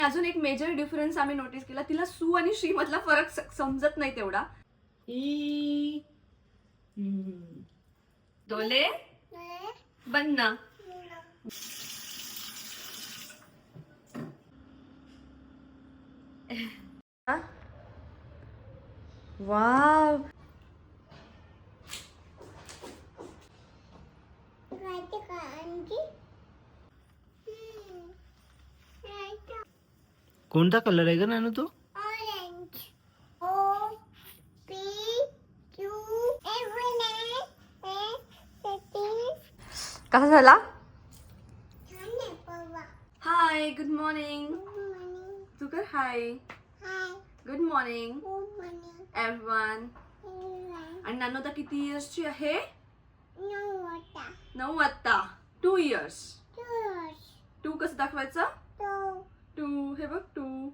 अजून एक major difference आम्ही नोटीस केला, तिला सू आणि श्री मधला फरक समजत नाही तेवढा. डोले बन ना. वाव, कोणता कलर आहे ग नानू तो? ऑरेंज. ओ पी क्यू एव्हन कसा झाला? छान आहे पवा. Hi, good morning. Good morning. तू कर hi. Hi. Good morning good morning. Everyone. आणि नानू आता किती इयर्सची आहे? 9 आता. 2 इयर्स. 2 कसं दाखवायचं? 2. हे बघ 2.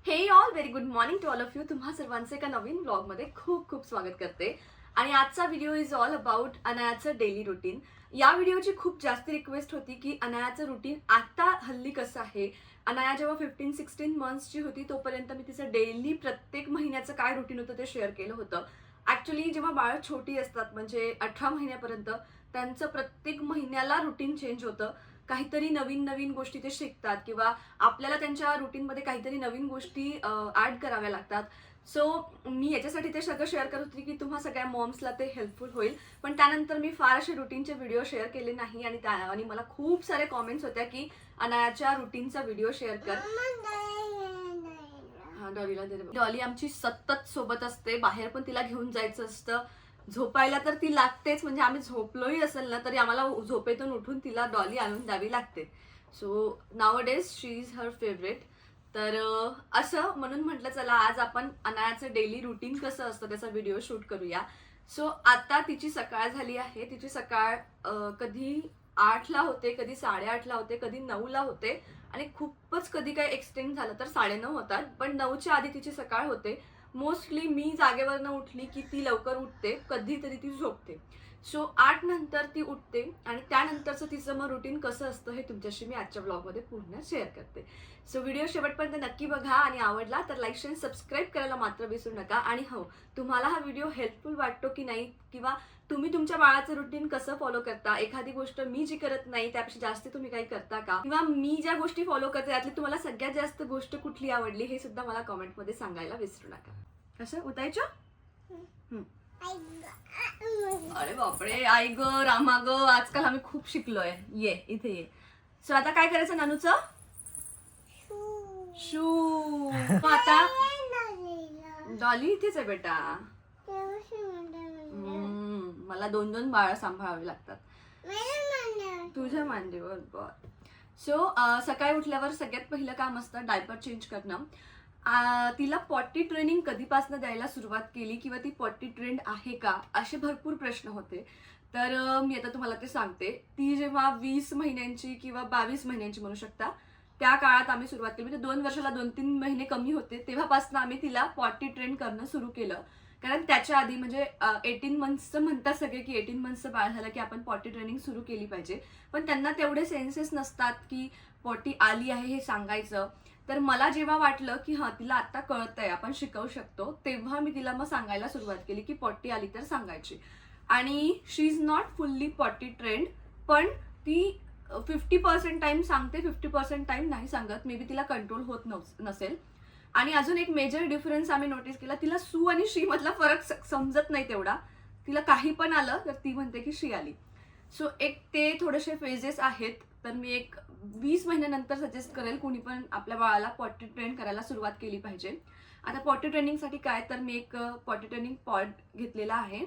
हे all very good morning to all of you. तुम्हा सर्वांचे एका नवीन ब्लॉग मध्ये खूप खूप स्वागत करते. आणि आजचा व्हिडिओ इज ऑल अबाउट अनायाचं डेली रुटीन. या व्हिडिओची खूप जास्त रिक्वेस्ट होती की अनायाचं रुटीन आता हल्ली कसं आहे. अनाया जेव्हा 15-16 मंथ्सची होती तोपर्यंत मी तिचं डेली प्रत्येक महिन्याचं काय रुटीन होतं ते शेअर केलं होतं. ऍक्च्युली जेव्हा बाळ छोटी असतात म्हणजे 18 महिन्यापर्यंत त्यांचं प्रत्येक महिन्याला रुटीन चेंज होतं. काहीतरी नवीन नवीन गोष्टी ते शिकतात किंवा आपल्याला त्यांच्या रुटीनमध्ये काहीतरी नवीन गोष्टी ऍड कराव्या लागतात. सो मी याच्यासाठी ते सगळं शेअर करत होती की तुम्हा सगळ्या मॉम्सला ते हेल्पफुल होईल. पण त्यानंतर मी फार असे रुटीनचे व्हिडिओ शेअर केले नाही आणि मला खूप सारे कॉमेंट्स होत्या की अनायाच्या रुटीनचा व्हिडिओ शेअर कर. हा, डॉलीला दे. डॉली आमची सतत सोबत असते. बाहेर पण तिला घेऊन जायचं असतं. झोपायला तर ती लागतेच. म्हणजे आम्ही झोपलोही असेल ना तरी आम्हाला झोपेतून उठून तिला डॉली आणून द्यावी लागते. So now days she is her favourite. तर असं म्हणून म्हटलं चला आज आपण अनायाचं डेली रुटीन कसं असतं त्याचा व्हिडिओ शूट करूया. सो आता तिची सकाळ झाली आहे. तिची सकाळ कधी 8ला होते, कधी 8:30ला होते, कधी 9ला होते आणि खूपच कधी काही एक्सटेंड झालं तर 9:30 होतात. पण 9च्या आधी तिची सकाळ होते. मोस्टली मी जागेवरनं उठली की ती लवकर उठते, कधीतरी ती झोपते. सो 8 नंतर ती उठते आणि त्यानंतरचं तिचं मग रुटीन कसं असतं हे तुमच्याशी मी आजच्या ब्लॉगमध्ये पूर्ण शेअर करते. सो व्हिडिओ शेवटपर्यंत नक्की बघा आणि आवडला तर लाईक शेअर सबस्क्राईब करायला मात्र विसरू नका. आणि हो, तुम्हाला हा व्हिडिओ हेल्पफुल वाटतो की नाही किंवा तुम्ही तुमच्या बाळाचं रुटीन कसं फॉलो करता, एखादी गोष्ट मी जी करत नाही त्यापेक्षा जास्त तुम्ही काही करता का, किंवा मी ज्या गोष्टी फॉलो करते त्यातली तुम्हाला सगळ्यात जास्त गोष्ट कुठली आवडली हे सुद्धा मला कॉमेंटमध्ये सांगायला विसरू नका. कसं उठायचं? अरे बापरे, आई ग रामा ग, आजकाल आम्ही खूप शिकलोय. ये इथे ये. सो आता काय करायचं नानूचं? शू. आता डॉली इथेच आहे बेटा. मला 2 बाळं सांभाळावी लागतात तुझ्या मांडीवर. बर. सो सकाळी उठल्यावर सगळ्यात पहिलं काम असतं डायपर चेंज करणं. तिला पॉटी ट्रेनिंग कधीपासून द्यायला सुरुवात केली किंवा ती पॉटी ट्रेंड आहे का असे भरपूर प्रश्न होते. तर मी आता तुम्हाला ते सांगते. ती जेव्हा 20 महिन्यांची किंवा 22 महिन्यांची म्हणू शकता त्या काळात आम्ही सुरुवात केली. म्हणजे 2 वर्षाला 2-3 महिने कमी होते तेव्हापासून आम्ही तिला पॉटी ट्रेन करणं सुरू केलं. कारण त्याच्या आधी म्हणजे 18 मंथ्सचं म्हणतात सगळे की 18 मंथ्सचं बाळ झालं की आपण पॉटी ट्रेनिंग सुरू केली पाहिजे. पण त्यांना तेवढे सेन्सेस नसतात की पॉटी आली आहे हे सांगायचं. तर मला जेव्हा वाटलं की हा तिला आता कळतंय आपण शिकवू शकतो तेव्हा मी तिला मग सांगायला सुरुवात केली की पॉटी आली तर सांगायची. आणि she is not fully potty trained, पण ती 50% टाइम सांगते, 50% टाइम नाही सांगत. मे बी तिला कंट्रोल होत नसेल. आणि अजून एक मेजर डिफरन्स आम्ही नोटीस केला, तिला सू आणि श्री मधला फरक समजत नाही तेवढा. तिला काही पण आलं तर ती म्हणते की श्री आली. सो एक ते थोडेसे फेजेस आहेत. तर मी एक 20 महिन्यानंतर सजेस्ट करेल कोणी पण आपल्या बाळाला पॉटी ट्रेन करायला सुरुवात केली पाहिजे. आता पॉटी ट्रेनिंगसाठी काय तर मी एक पॉटी ट्रेनिंग पॉड घेतलेला आहे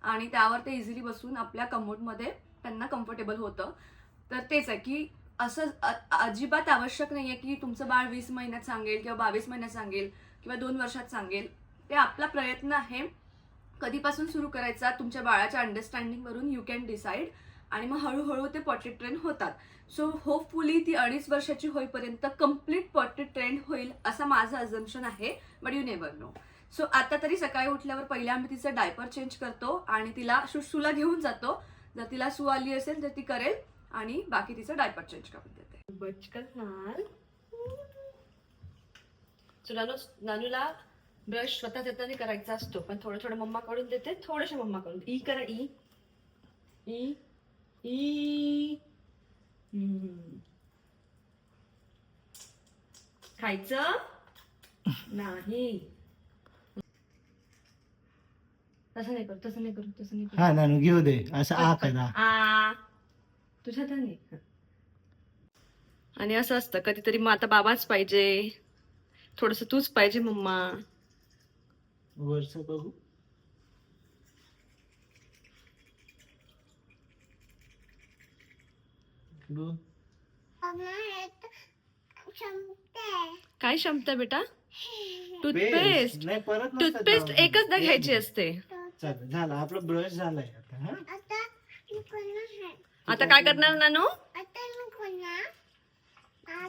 आणि त्यावर ते इझिली बसून आपल्या कमोडमध्ये त्यांना कम्फर्टेबल होतं. तर तेच आहे की असं अजिबात आवश्यक नाही आहे की तुमचं बाळ 20 महिन्यात सांगेल किंवा 22 महिन्यात सांगेल किंवा 2 वर्षात सांगेल. ते आपला प्रयत्न आहे. कधीपासून सुरू करायचा तुमच्या बाळाच्या अंडरस्टँडिंगवरून यू कॅन डिसाईड. आणि मग हळूहळू ते पॉटी ट्रेन होतात. सो होपफुली ती 2.5 वर्षाची होईपर्यंत कम्प्लीट पॉटी ट्रेन होईल असं माझं अझम्पशन आहे. But you never know. So आता तरी सकाळी उठल्यावर पहिले आम्ही तिचं डायपर चेंज करतो आणि तिला शुशूला घेऊन जातो. जर तिला सू आली असेल तर ती करेल आणि बाकी तिचं डायपर चेंज करून देते. बच करणार. So, नानूला ब्रश स्वतः हाताने करायचा असतो, पण थोडं थोडं मम्मा कडून देते, थोडंसं मम्मा कडून. ई करा, ई ई ई. खायचं नाही. तसं नाही करू, तसं नाही करू, तसं नाही करू. हा नानू घेऊ दे असं आ करा. तुझ्या हाताने. आणि असं असतं कधीतरी मग आता बाबाच पाहिजे, थोडस तूच पाहिजे मम्मा. वरच बघू. बघ. काय क्षमता बेटा? टूथपेस्ट. नाही परत नसतं टूथपेस्ट लावायचं. एकचदा घ्यायची असते. चल झालं आपलं ब्रश झालाय आता. हा आता काय करणार नानू?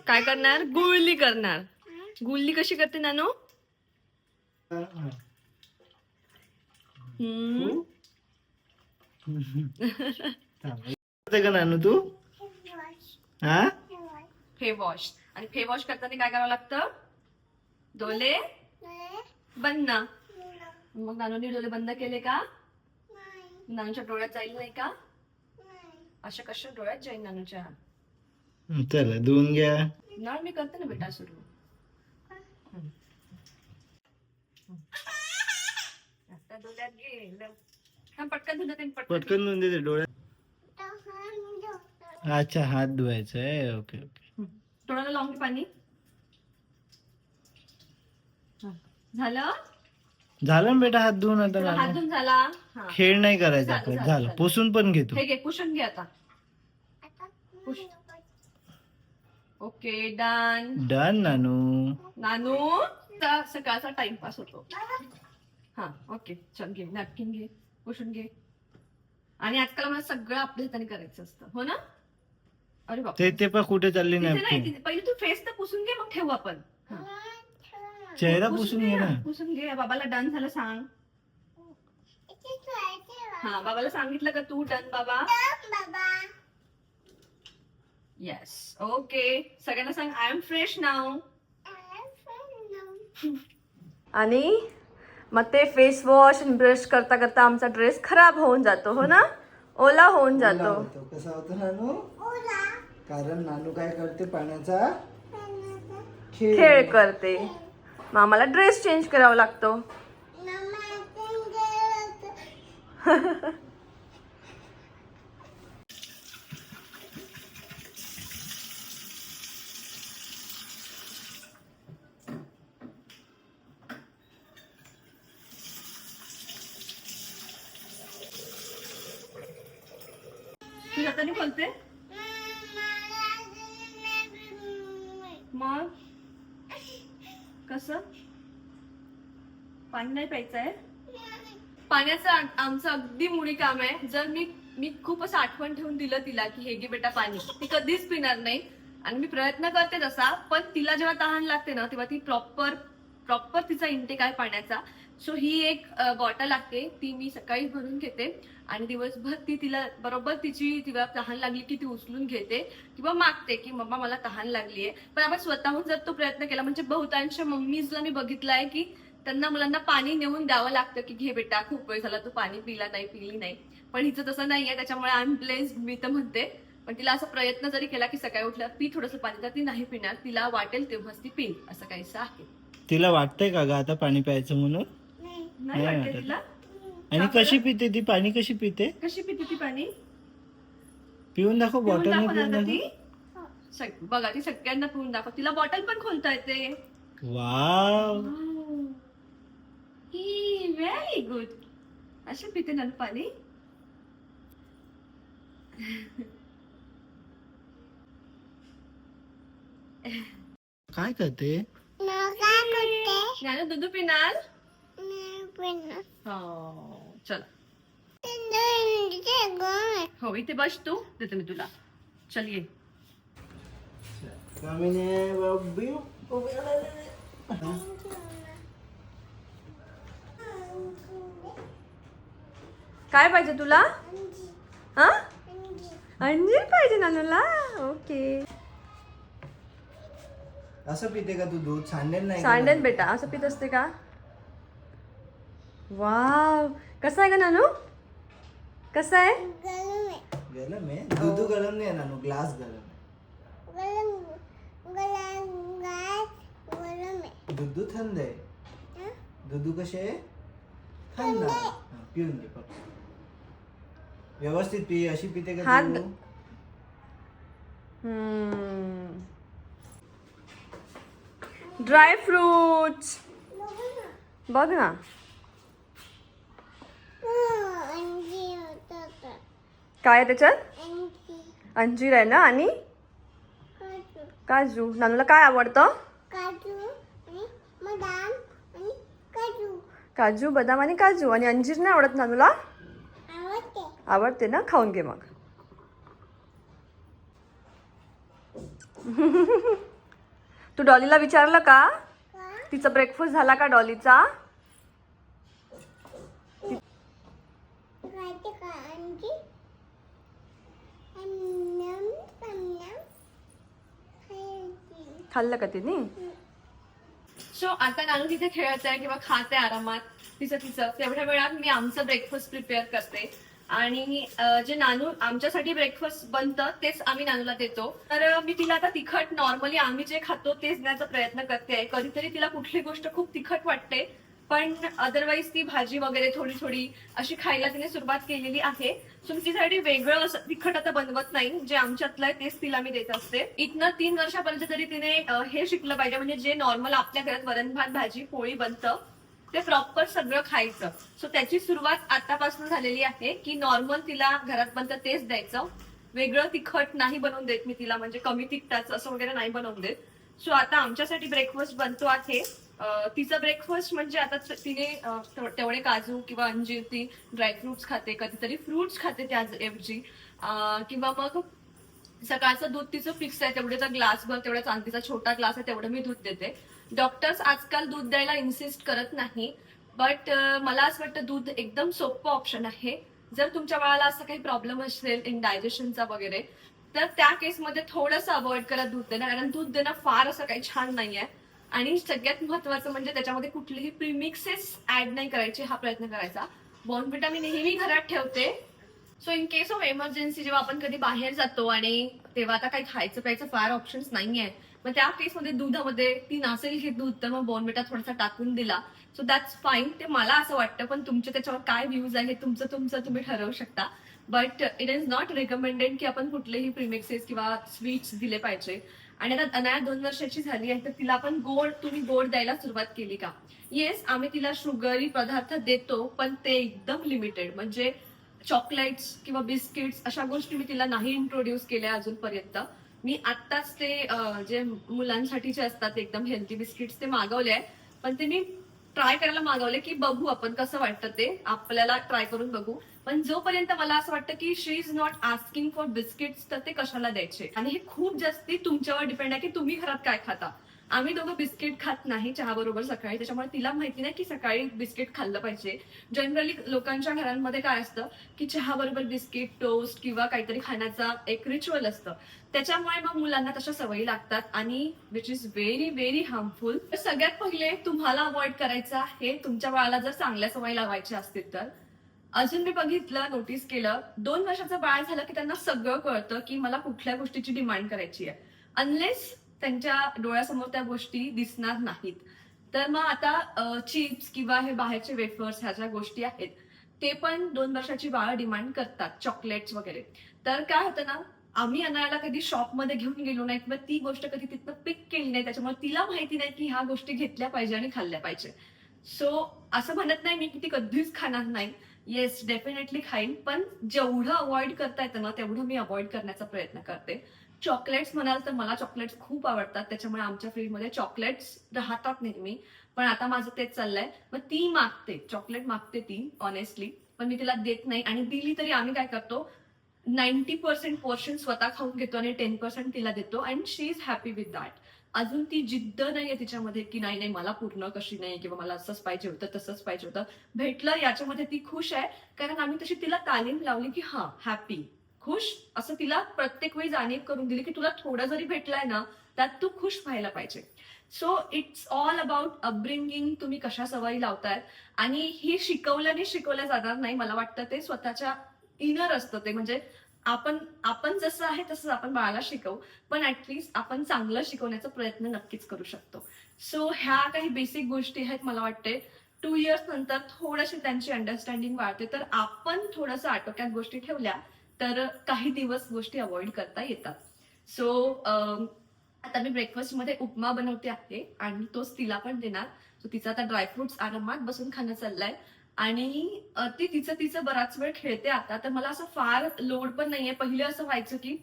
काय करणार? गुळली करणार. गुळली कशी करते नानू? हा. चालेल. का नानू तू? हा फे वॉश. आणि फे वॉश करताना काय करावं लागतं? डोले बंद. मग नानूने डोळे बंद केले का? नानूच्या डोळ्यात जाईल नाही का? अशा कशा डोळ्यात जाईल नानूच्या? चला धुवून घ्या. ना मी करते ना बेटा सुरू. आता डोळ्यात गेलं. पटकन धुणं ते पटकन. पटकन धुवून देते डोळ्यात. अच्छा हात धुवायचा आहे. Okay okay. डोळ्याला लावून घे पाणी. झालं? झालं ना बेटा हात धुवून आता चला, हात नानू. धुवून झाला. हा. खेळ नाही करायचा झालं, आपण. झालं, झालं झालं. पुसून पण घेतो. हे घे पुसून घे आता. Okay done. डन नानू. नानू सकाळचा टाइमपास होतो. हा ओके चल घे नॅपकिन घे, पुसून घे. आणि आजकाल मला सगळं आपल्या हाताने करायचं असतं, हो ना? अरे बाप, ते पण कुठे चालली नाही नॅपकिन? पहिले तू फेस तर पुसून घे, मग ठेवू आपण. चेहरा पुसून घे ना. पुसून घे. बाबाला डन झालं सांग. हा बाबाला सांगितलं का तू डन बाबा? Yes okay. सगळ्यांना सांग आय एम फ्रेश नाव. आणि मग ते फेस वॉश आणि ब्रश करता करता आमचा ड्रेस खराब होऊन जातो, हो ना? ओला होऊन जातो. कसा होतो नानू? कारण नानू काय करते पाण्याचा खेळ करते. मग आम्हाला ड्रेस चेंज करावा लागतो. तुझ्या हाताने खोलते मग कसं? पाणी नाही प्यायचंय. पाण्याचं आमचं अगदी मुळी काम आहे. जर मी खूप असं आठवण ठेवून दिलं तिला की हे घे बेटा पाणी, ती कधीच पिणार नाही. आणि मी प्रयत्न करते तसा, पण तिला जेव्हा तहान लागते ना तेव्हा ती प्रॉपर तिचा इंटेक आहे पाण्याचा. सो ही एक बॉटल लागते, ती मी सकाळी भरून घेते आणि दिवसभर ती तिला बरोबर तिला तहान लागली की ती उचलून घेते किंवा मागते की मम्मा मला तहान लागलीये. पण आपण स्वतःहून जर तो प्रयत्न केला, म्हणजे बहुतांश मम्मीजला मी बघितलंय की त्यांना मुलांना पाणी नेऊन द्यावं लागतं की घे बेटा खूप वेळ झाला तू पाणी पिली नाही. पण हिचं तसं नाहीये, त्याच्यामुळे आय एम ब्लेस्ड मी तर म्हणते. पण तिला असा प्रयत्न जरी केला की सकाळी उठल्या पी थोडंसं पाणी, तर ती नाही पिणार. तिला वाटेल तेव्हाच ती पिईल, असं काहीसं आहे. तिला वाटतंय का ग आता पाणी प्यायचं म्हणून? नाही वाटते तिला. आणि कशी पिते ती पाणी? कशी पिते ती पाणी? पिऊन दाखव. पिऊन बॉटल दाखव पिऊन ना दाखव. ती. बघा ती सगळ्यांना पिऊन दाखव. तिला बॉटल पण खोलता येते. Wow very good. अशी पिते ना पाणी. काय करते? ज्ञानू दूध पिणार? हो चला. हो इथे बस तू, देते मी तुला. चल ये. काय पाहिजे तुला? हा अंजीर पाहिजे नानूला. ओके असं पिते का तू दूध? सांडेल नाही का? सांडेल बेटा, असं पित असते का? वाव, कसं आहे का नानू? कसं आहे? गरम आहे. गरम आहे? दूध गरम नाही आहे नानू, ग्लास गरम आहे. गरम आहे. दूध थंड आहे. हं? दूध कसे आहे? थंड आहे. हा, पिऊन घे फक्त. व्यवस्थित पी. अशी पिते का हात- तू? ड्राय फ्रुट्स बघू ना. बघ ना. अंजी होतं. काय आहे त्याच्यात? अंजी. अंजीर आहे ना, आणि काजू. काजू. नानूला काय आवडतं? काजू आणि बदाम आणि काजू. काजू, बदाम आणि काजू. आणि अंजीर नाही आवडत नानूला? आवडते. आवडते ना, खाऊन घे मग. तू डॉलीला विचारलं का? का? तिचा ब्रेकफास्ट झाला का डॉलीचा? खायचे का अंजी? अन्नम अन्नम खायची. खाल्लं का तिने? सो आता नानू तिथे खेळत आहे किंवा खात आहे आरामात तिचं. तेवढ्या वेळात मी आमचं ब्रेकफास्ट प्रिपेअर करते. आणि जे नानू आमच्यासाठी ब्रेकफास्ट बनतं तेच आम्ही नानूला देतो. तर मी तिला आता तिखट नॉर्मली आम्ही जे खातो तेच देण्याचा प्रयत्न करते. कधीतरी तिला कुठली गोष्ट खूप तिखट वाटते, पण अदरवाईज ती भाजी वगैरे थोडी थोडी अशी खायला तिने सुरुवात केलेली आहे. सो मी तिच्यासाठी वेगळं असं तिखट आता बनवत नाही. जे आमच्यातलं आहे तेच तिला मी देत असते. इथनं 3 वर्षापर्यंत तरी तिने हे शिकलं पाहिजे, म्हणजे जे नॉर्मल आपल्या घरात वरण भात भाजी पोळी बनतं ते प्रॉपर सगळं खायचं. सो त्याची सुरुवात आतापासून झालेली आहे की नॉर्मल तिला घरात बनतं तेच द्यायचं. वेगळं तिखट नाही बनवून देत मी तिला, म्हणजे कमी तिखटाचं असं वगैरे नाही बनवून देत. सो आता आमच्यासाठी ब्रेकफास्ट बनतो आहे. तिचा ब्रेकफास्ट म्हणजे आता तिने तेवढे काजू किंवा अंजीर, ती ड्रायफ्रुट्स खाते, कधीतरी फ्रुट्स खाते त्याऐवजी, किंवा मग सकाळचं दूध तिचं फिक्स आहे, तेवढ्याचा ग्लासभर, तेवढा चांदीचा छोटा ग्लास आहे तेवढं मी दूध देते. डॉक्टर्स आजकाल दूध द्यायला इन्सिस्ट करत नाही, बट मला असं वाटतं दूध एकदम सोपं ऑप्शन आहे. जर तुमच्या बाळाला असं काही प्रॉब्लेम असेल इन डायजेशनचा वगैरे, तर त्या केसमध्ये थोडंसं अवॉइड करा दूध देणं, कारण दूध देणं फार असं काही छान नाहीये. आणि सगळ्यात महत्वाचं म्हणजे त्याच्यामध्ये कुठलेही प्रीमिक्सेस ऍड नाही करायचे, हा प्रयत्न करायचा. बॉर्नव्हिटा मी नेहमी घरात ठेवते. So in case of emergency जेव्हा आपण कधी बाहेर जातो आणि तेव्हा आता काही खायचं प्यायचं फार ऑप्शन्स नाहीये, मग त्या केसमध्ये दुधामध्ये ती नसेल घेत दूध, तर मग बॉर्नव्हिटा थोडासा टाकून दिला, सो दॅट्स फाईन. ते मला असं वाटतं, पण तुमचे त्याच्यावर काय व्ह्यूज आहे तुमचं तुम्ही ठरवू शकता. But it is not recommended की आपण कुठलेही प्रीमिक्सेस किंवा स्वीट्स दिले पाहिजे. आणि आता अनाया 2 वर्षाची झाली आहे, तर तिला आपण तुम्ही गोड द्यायला सुरुवात केली का? येस, आम्ही तिला शुगरी पदार्थ देतो, पण ते एकदम लिमिटेड. म्हणजे चॉकलेट्स किंवा बिस्किट्स अशा गोष्टी मी तिला नाही इंट्रोड्यूस केल्या अजूनपर्यंत. मी आत्ताच ते जे मुलांसाठीचे असतात एकदम हेल्दी बिस्किट्स ते मागवले आहे, पण ते मी ट्राय करायला मागवले की बघू आपण कसं वाटतं ते, आपल्याला ट्राय करून बघू. पण जोपर्यंत मला असं वाटतं की she is not asking for biscuits, तर ते कशाला द्यायचे. आणि हे खूप जास्ती तुमच्यावर डिपेंड आहे की तुम्ही घरात काय खाता. आम्ही दोघं बिस्किट खात नाही चहा बरोबर सकाळी, त्याच्यामुळे तिला माहिती नाही की सकाळी बिस्किट खाल्लं पाहिजे. जनरली लोकांच्या घरांमध्ये काय असतं की चहा बरोबर बिस्किट, टोस्ट किंवा काहीतरी खाण्याचा एक रिच्युअल असतं. त्याच्यामुळे मग मुलांना तशा सवयी लागतात, आणि which is very very harmful. सगळ्यात पहिले तुम्हाला अवॉइड करायचं आहे, तुमच्या बाळाला जर चांगल्या सवयी लावायच्या असतील तर. अजून मी बघितलं, नोटीस केलं, 2 वर्षाचं बाळ झालं की त्यांना सगळं कळतं की मला कुठल्या गोष्टीची डिमांड करायची आहे, अनलेस त्यांच्या डोळ्यासमोर त्या गोष्टी दिसणार नाहीत. तर मग आता चिप्स किंवा हे बाहेरचे वेफर्स ह्या ज्या गोष्टी आहेत ते पण 2 वर्षाची बाळं डिमांड करतात, चॉकलेट्स वगैरे. तर काय होतं ना, आम्ही अनायाला कधी शॉपमध्ये घेऊन गेलो नाही किंवा ती गोष्ट कधी तिथनं पिक केली नाही, त्याच्यामुळे तिला माहिती नाही की ह्या गोष्टी घेतल्या पाहिजे आणि खाल्ल्या पाहिजे. सो असं म्हणत नाही मी की ती कधीच खाणार नाही. येस, डेफिनेटली खाईन, पण जेवढं अवॉइड करता येतं ना तेवढं मी अवॉइड करण्याचा प्रयत्न करते. चॉकलेट्स म्हणाल तर मला चॉकलेट्स खूप आवडतात, त्याच्यामुळे आमच्या फ्रीजमध्ये चॉकलेट्स राहतात नेहमी. पण आता माझं तेच चाललंय, मग ती मागते चॉकलेट, मागते ती ऑनेस्टली, पण मी तिला देत नाही. आणि दिली तरी आम्ही काय करतो, 90% पोर्शन स्वतः खाऊन घेतो आणि 10% तिला देतो, and she is happy with that. अजून ती जिद्द नाहीये तिच्यामध्ये की नाही मला पूर्ण कशी नाही, किंवा मला असंच पाहिजे होतं तसंच पाहिजे होतं. भेटलं याच्यामध्ये ती खुश आहे, कारण आम्ही तशी तिला तालीम लावली की हा हॅपी, खुश, असं तिला प्रत्येक वेळी जाणीव करून दिली की तुला थोडं जरी भेटलंय ना त्यात तू खुश व्हायला पाहिजे. So it's all about upbringing, तुम्ही कशा सवयी लावतायत. आणि ही शिकवल्याने शिकवल्या जाणार नाही, मला वाटतं ते स्वतःच्या इनर असतं ते. म्हणजे आपण जसं आहे तसंच आपण बाळाला शिकवू, पण ऍटलिस्ट आपण चांगलं शिकवण्याचा प्रयत्न नक्कीच करू शकतो. सो ह्या काही बेसिक गोष्टी आहेत. मला वाटते 2 इयर्स नंतर थोडीशी त्यांची अंडरस्टँडिंग वाढते, तर आपण थोडंसं आटोक्यात गोष्टी ठेवल्या तर काही दिवस गोष्टी अवॉइड करता येतात. सो आता मी ब्रेकफास्टमध्ये उपमा बनवते आहे आणि तोच तिला पण देणार. सो तिचं आता ड्रायफ्रुट्स आरामात बसून खाणं चाललंय आणि ती तिचं बराच वेळ खेळते आता. तर मला असं फार लोड पण नाहीये. पहिले असं व्हायचं की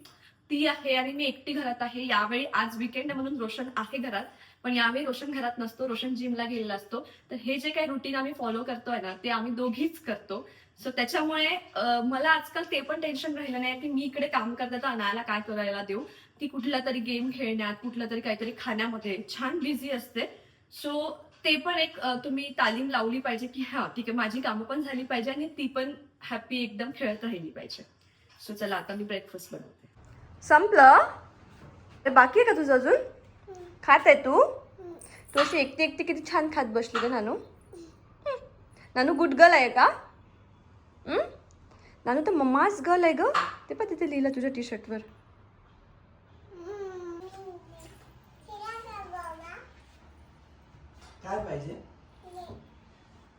ती आहे आणि मी एकटी घरात आहे. यावेळी आज विकेंड म्हणून रोशन आहे घरात, पण यावेळी रोशन घरात नसतो, रोशन जिमला गेलेला असतो. तर हे जे काही रुटीन आम्ही फॉलो करतोय ना, ते आम्ही दोघीच करतो. सो त्याच्यामुळे मला आजकाल ते पण टेन्शन राहिलं नाही की मी इकडे काम करते तर अनायाला काय करायला देऊ. ती कुठला तरी गेम खेळण्यात, कुठलं तरी काहीतरी खाण्यामध्ये छान बिझी असते. सो ते पण एक तुम्ही तालीम लावली पाहिजे की हा ठीक आहे, माझी कामं पण झाली पाहिजे आणि ती पण हॅपी एकदम खेळत राहिली पाहिजे. सो चला आता मी ब्रेकफास्ट बनवते. संपलं? बाकी आहे का तुझं अजून? खात आहे तू? तू अशी एकटी एकटी किती छान खात बसली का नानू? नानू गुड गर्ल आहे का? नानू तर मम्माच गर्ल आहे ग. ते पण तिथे लिहिलं तुझ्या टी शर्टवर. काय पाहिजे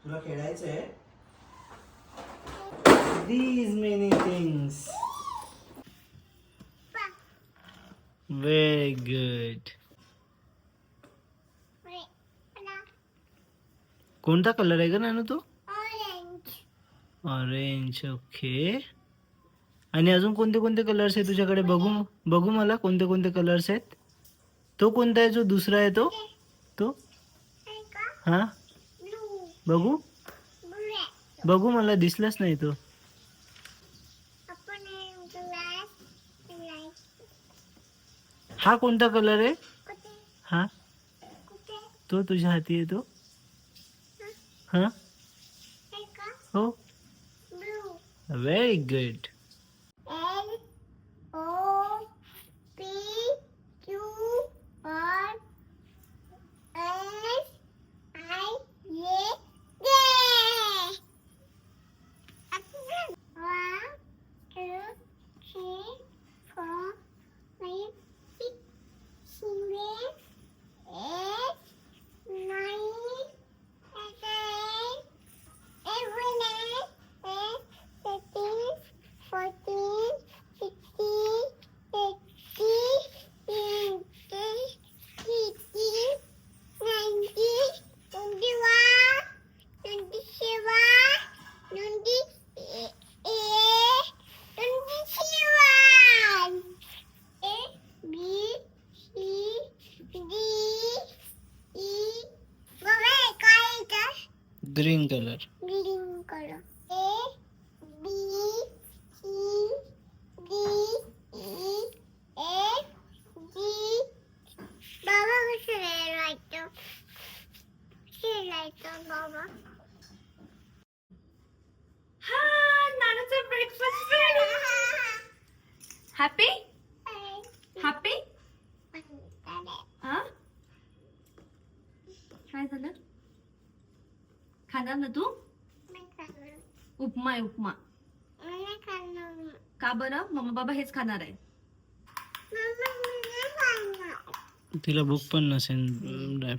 तुला? खेळायचंय? These many things. Very good. कोणता कलर आहे ग नानू तो? ऑरेंज. ओके. आणि अजून कोणते कोणते कलर्स आहे तुझ्याकडे? बघू मला कोणते कोणते कलर्स आहेत. तो कोणता आहे जो दुसरा आहे तो? हा बघू मला दिसलाच नाही तो. हा कोणता कलर आहे? हा तो तुझ्या हाती आहे तो? हा हो. Very good. Green colour. Happy happy. काय झालं? खाणार ना तू? उपमा आहे उपमा. का बरं? मम्मा बाबा हेच खाणार आहे. तिला भूक पण नसेल.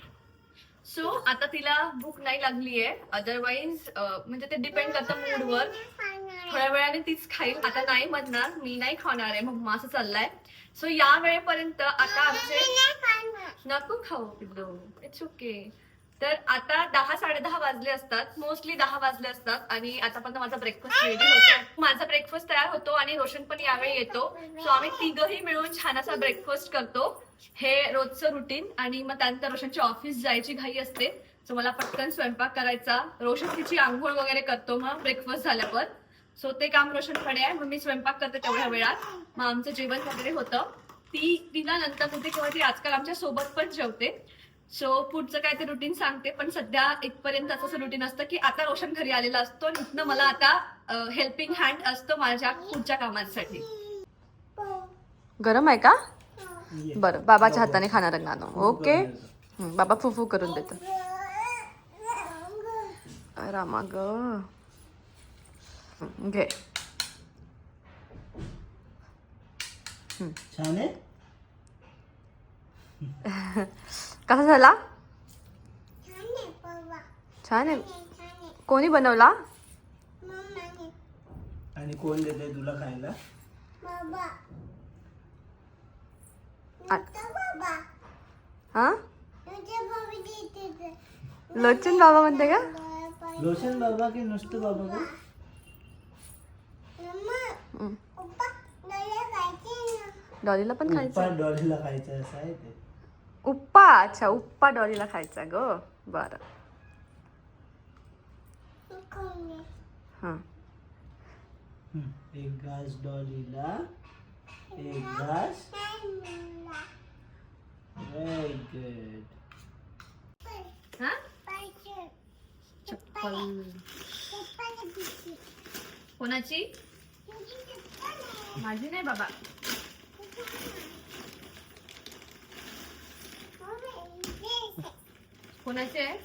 सो आता तिला भूक नाही लागली आहे. अदरवाईज म्हणजे ते डिपेंड करतं मूडवर. थोड्या वेळाने तीच खाईल. आता नाही म्हणणार मी नाही खाणार आहे मग असं चाललंय. सो या वेळेपर्यंत आता आमचे नको खाऊ पिल्लू, इट्स ओके. तर आता 10-10:30 वाजले असतात, मोस्टली 10 वाजले असतात आणि आतापर्यंत माझा ब्रेकफास्ट रेडी होतो. माझा ब्रेकफास्ट तयार होतो आणि रोशन पण यावेळी येतो. सो आम्ही तिघही मिळून छान असा ब्रेकफास्ट करतो. हे रोजचं रुटीन. आणि मग त्यानंतर रोशनची ऑफिस जायची घाई असते. सो मला पटकन स्वयंपाक करायचा. रोशन तिची आंघोळ वगैरे करतो मग ब्रेकफास्ट झाल्यावर. सो ते काम रोशनकडे आहे. मग मी स्वयंपाक करते तेवढ्या वेळात. मग आमचं जेवण वगैरे होतं. तिला नंतर होते किंवा ती आजकाल आमच्या सोबत पण जेवते. सो पुढचं काय ते रुटीन सांगते. पण सध्या इथपर्यंत असं रुटीन असतं की आता रोशन घरी आलेला असतो आणि इथनं मला आता हेल्पिंग हँड असतो माझ्या पुढच्या कामांसाठी. गरम आहे का? बरं बाबाच्या हाताने खाणार आहे नानू. ओके बाबा फुफू करून देतो. रामा ग घे. छान आहे. कसा झाला? छान आहे बाबा. छान आहे. छान आहे. कोणी बनवला? मम्माने. आणि कोण देते तुला खायला? बाबा. आ- नुसतं बाबा. हा नुसतं बाबा देते ते. लोचन बाबा म्हणते का? बाबा. लोशन बाबा की नुसतं बाबा का? मम्मा, हम्म. पप्पा, डोळे खायचे ना. डॉलीला पण उप्पा खायचं. डॉलीला खायचं असं आहे ते. उप्पा. अच्छा उप्पा डॉलीला खायचा ग. बरं खाऊन घे. हां एक घास डॉलीला, एक घास. नाही मला. Very good. हां पाहिजे. चप्पल पप्पाने दिली. कोणाची? तुझी चप्पल आहे. माझी नाही बाबा. मम्मी, इथे. कोणाची आहे?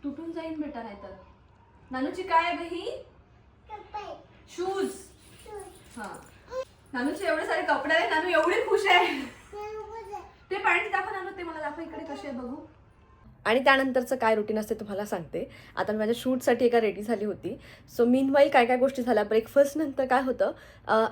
तुटून जाईन बेटा नाही तर. नानूची काय आहे ग ही? शूज. हा नानूचे एवढे सारे कपडे आहेत. नानू एवढी खुश आहे. ते पॅन्ट दाखव नानू. ते मला दाखव इकडे कशी आहे बघू. आणि त्यानंतरचं काय रुटीन असते तुम्हाला सांगते. आता मी माझ्या शूटसाठी एका रेडी झाली होती. सो मीनवाईल काय काय गोष्टी झाल्या. ब्रेकफास्ट नंतर काय होतं,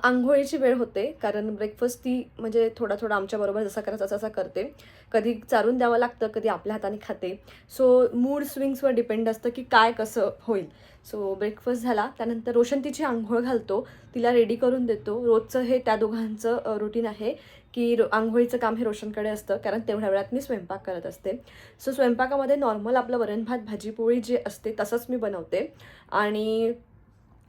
आंघोळीची वेळ होते. कारण ब्रेकफास्ट ती म्हणजे थोडा थोडा आमच्याबरोबर जसा करायचा तसा करते. कधी चारून द्यावं लागतं, कधी आपल्या हाताने खाते. सो मूड स्विंग्सवर डिपेंड असतं की काय कसं होईल. सो ब्रेकफास्ट झाला. त्यानंतर रोशन तिची आंघोळ घालतो, तिला रेडी करून देतो. रोजचं हे त्या दोघांचं रुटीन आहे की आंघोळीचं काम हे रोशनकडे असतं, कारण तेवढ्या वेळात मी स्वयंपाक करत असते. सो स्वयंपाकामध्ये नॉर्मल आपलं वरण भात भाजी पोळी जे असते तसंच मी बनवते. आणि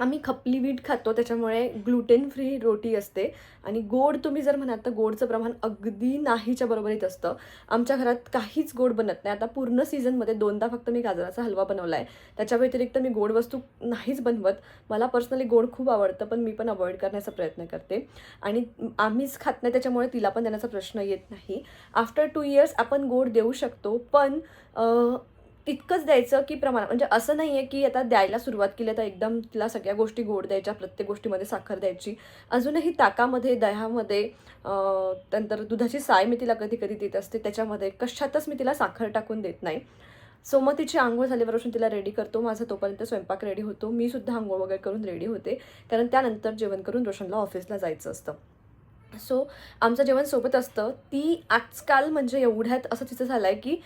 आम्ही खपली वीट खातो, त्याच्यामुळे ग्लुटेन फ्री रोटी असते. आणि गोड तुम्ही जर म्हणाल तर गोडचं प्रमाण अगदी नाहीच्या बरोबरीत असतं. आमच्या घरात काहीच गोड बनत नाही. आता पूर्ण सीझनमध्ये 2दा फक्त मी गाजराचा हलवा बनवला आहे. त्याच्या व्यतिरिक्त मी गोड वस्तू नाहीच बनवत. मला पर्सनली गोड खूप आवडतं, पण मी पण अवॉइड करण्याचा प्रयत्न करते. आणि आम्हीच खात नाही, त्याच्यामुळे तिला पण देण्याचा प्रश्न येत नाही. आफ्टर 2 इयर्स आपण गोड देऊ शकतो, पण तितकंच द्यायचं की प्रमाणात. म्हणजे असं नाही आहे की आता द्यायला सुरुवात केली तर एकदम तिला सगळ्या गोष्टी गोड द्यायच्या, प्रत्येक गोष्टीमध्ये साखर द्यायची. अजूनही ताकामध्ये, दह्यामध्ये, त्यानंतर दुधाची साय मी तिला कधी कधी देत असते. त्याच्यामध्ये कशातच मी तिला साखर टाकून देत नाही. सो मग तिची आंघोळ झाल्यापासून तिला रेडी करतो. माझा तोपर्यंत स्वयंपाक रेडी होतो. मी सुद्धा आंघोळ वगैरे करून रेडी होते, कारण त्यानंतर जेवण करून रोशनला ऑफिसला जायचं असतं. सो आमचं जेवण सोबत असतं. ती आजकाल म्हणजे एवढ्यात असं तिचं झालं आहे की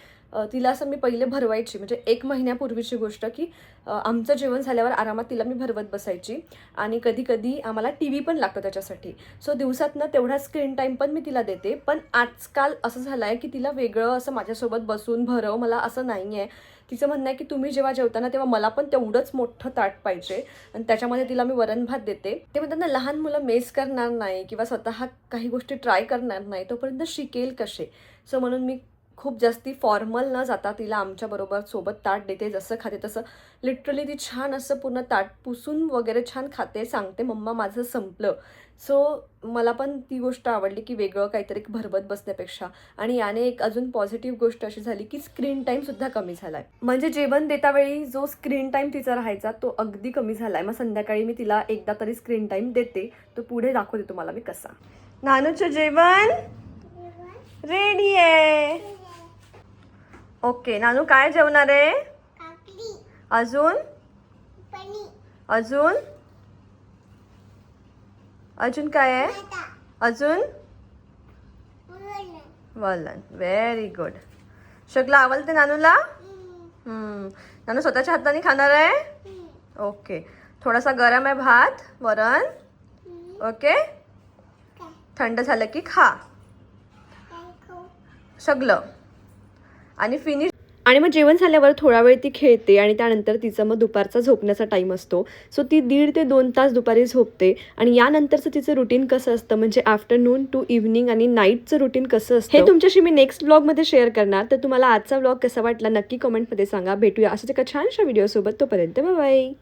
तिला असं मी पहिले भरवायची, म्हणजे 1 महिन्यापूर्वीची गोष्ट की आमचं जेवण झाल्यावर आरामात तिला मी भरवत बसायची. आणि कधी कधी आम्हाला TV पण लागतं त्याच्यासाठी. सो दिवसातनं तेवढा स्क्रीन टाईम पण मी तिला देते. पण आजकाल असं झालं आहे की तिला वेगळं असं माझ्यासोबत बसून भरव मला असं नाही आहे. तिचं म्हणणं आहे की तुम्ही जेव्हा जेवताना तेव्हा मला पण तेवढंच मोठं ताट पाहिजे. आणि त्याच्यामध्ये तिला मी वरण भात देते. ते म्हणतात ना, लहान मुलं मेस करणार नाही किंवा स्वतः काही गोष्टी ट्राय करणार नाही तोपर्यंत शिकेल कसे. सो म्हणून मी खूप जास्ती फॉर्मल न जाता तिला आमच्याबरोबर सोबत ताट देते. जसं खाते तसं लिटरली ती छान असं पूर्ण ताट पुसून वगैरे छान खाते. सांगते मम्मा माझं संपलं. सो मला पण ती गोष्ट आवडली की वेगळं काहीतरी भरवत बसण्यापेक्षा. आणि याने एक अजून पॉझिटिव्ह गोष्ट अशी झाली की स्क्रीन टाईमसुद्धा कमी झाला आहे. म्हणजे जेवण देतावेळी जो स्क्रीन टाईम तिचा राहायचा तो अगदी कमी झाला आहे. मग संध्याकाळी मी तिला एकदा तरी स्क्रीन टाईम देते. तो पुढे दाखवते तुम्हाला मी कसा. नानूचं जेवण रेडी आहे. ओके नानू काय जेवणार आहे? काकडी. अजून पनीर. अजून अजून काय आहे? आता. अजून वरण. वलन. Very good. सगळं आवडते नानूला? नानू स्वतःच्या हाताने खाणार आहे? ओके. थोडासा गरम आहे भात वरण. ओके. थंड झालं की खा काय खाऊ? सगळं. आणि फिनिश. आणि मग जेवण झाल्यावर थोडा वेळ ती खेळते आणि त्यानंतर तिचा मग दुपारचा झोपण्याचा टाईम असतो. सो ती 1.5 ते 2 तास दुपारी झोपते. आणि यानंतरचं तिचं रुटीन कसं असतं, म्हणजे आफ्टरनून टू इव्हनिंग आणि नाईटचं रुटीन कसं असतं हे तुमच्याशी मी नेक्स्ट व्लॉगमध्ये शेअर करणार. तर तुम्हाला आजचा व्लॉग कसा वाटला नक्की कमेंटमध्ये सांगा. भेटूया अशाच एका छानशा व्हिडिओसोबत. तोपर्यंत बाय बाय.